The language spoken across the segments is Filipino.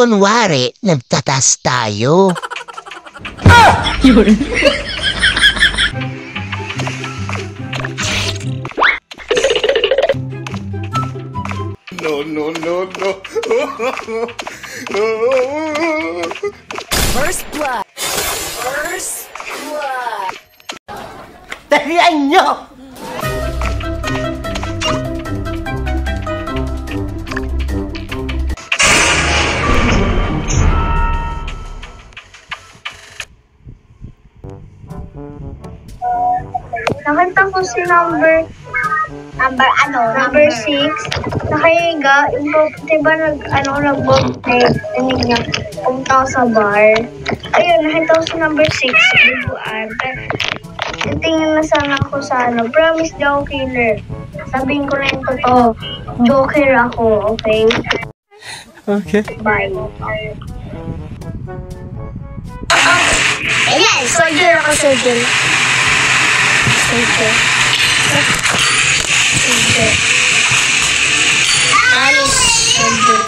kunwari, nagtatas tayo. Yun. No. First blood. First blood. Talian nyo! Nakita ko si number 6. Nakahiga. Diba nag-vote tinig niya. Pumunta ako sa bar. Ayun, nakita ko si number 6. Biguan. Titingin na sana ako sa Promise daw killer. Sabihin ko na yung totoo. Joker ako, okay? Okay. Bye. Ayan, soldier ako, soldier. Alis, soldier.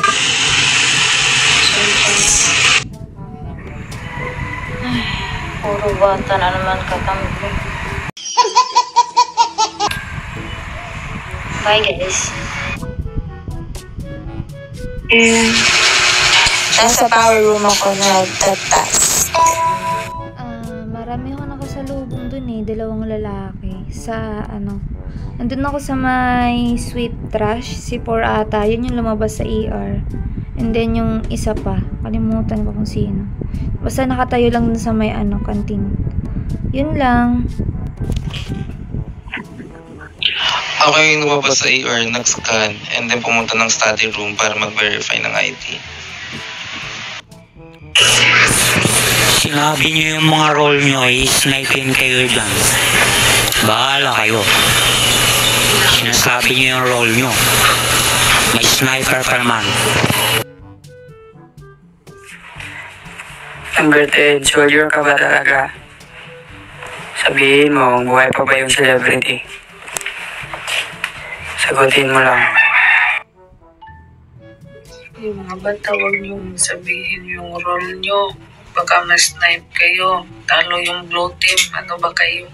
Puro bata na naman katampo. Bye guys. Nasa power room ako nagtatas. Marami ako nakasalubong dun eh, 2 lalaki. Sa nandun ako sa may sweet trash, si 4 ata, yun yung lumabas sa ER. And then yung isa pa, kalimutan ko kung sino. Basta nakatayo lang dun sa may kantin. Yun lang. Ako yung lumabas sa ER, nag-scan, and then pumunta ng study room para mag-verify ng ID. Sinabi niyo yung mga role nyo, i-snipin kayo dyan. Bahala kayo. Sinasabi niyo yung role nyo. May sniper pa naman. Converted soldier ka ba talaga? Sabihin mo, buhay pa ba yung celebrity? Sagutin mo lang. Yung mga bata, huwag niyong sabihin yung role nyo. Baka ma-snipe kayo. Talo yung blue team. Ano ba kayo?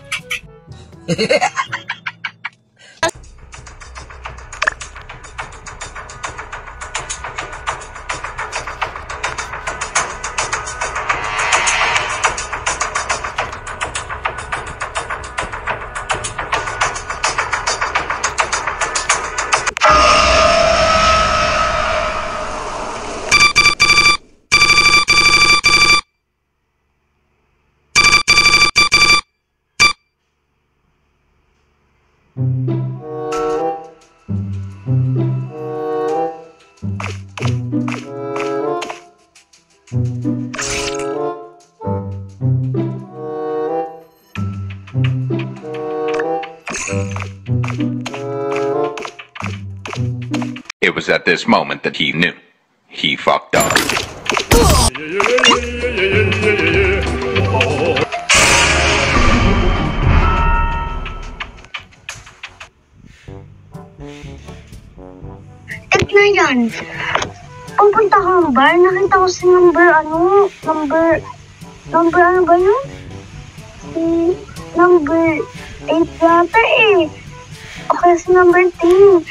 It was at this moment that he knew. He fucked up. Na yan. Pupunta kang bar, nakita ko si number ano ba yun? Si number 8 yata eh. Okay, si number 10.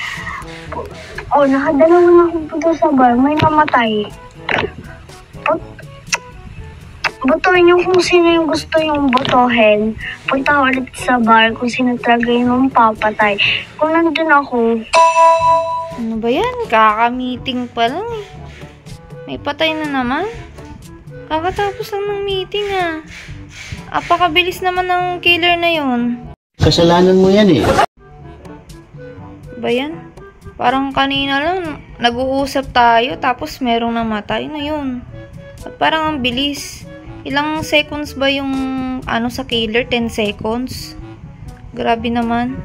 Nakadalawa na akong punta sa bar, may namatay. Botohin niyo kung sino yung gusto yung botohin. Punta ulit sa bar kung sino talaga yung papatay. Kung nandun ako, ano ba yan? Kaka-meeting pa lang eh. May patay na naman. Kakatapos lang ng meeting ah. Apakabilis naman ng killer na yun. Kasalanan mo yan eh. Ba yan? Parang kanina lang, nag-uusap tayo tapos merong namatay na yun. At parang ang bilis. Ilang seconds ba yung sa killer? 10 seconds? Grabe naman.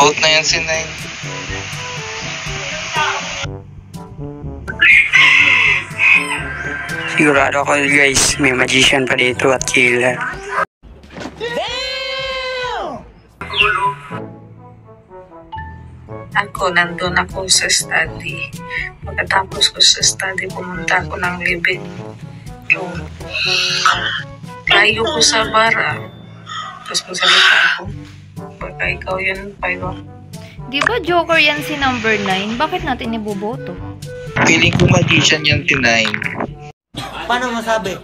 Vote na yan si Nine. Sigurado ako guys, may magician pa dito at killer. Ako, nandun ako sa study. Pagkatapos ko sa study, pumunta ako ng living room. Layo ko sa bara. Tapos magsalita ako. Baka ikaw yun, Pyro. Di ba Joker yan si number 9? Bakit natin iboboto? Feeling ko magician yan si 9. Paano masabi?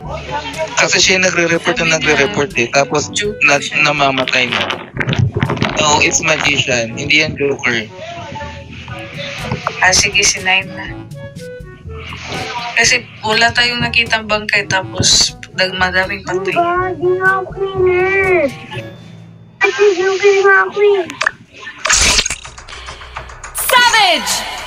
Kasi siya nagre-report na nagre-report eh. Tapos namamatay na. No, it's magician. Hindi yan Joker. Sige, si 9 na. Kasi wala tayong nakitang bangkay tapos madaming patay. Diba? Di nga ako cleaner. At yung nga ako eh. Savage!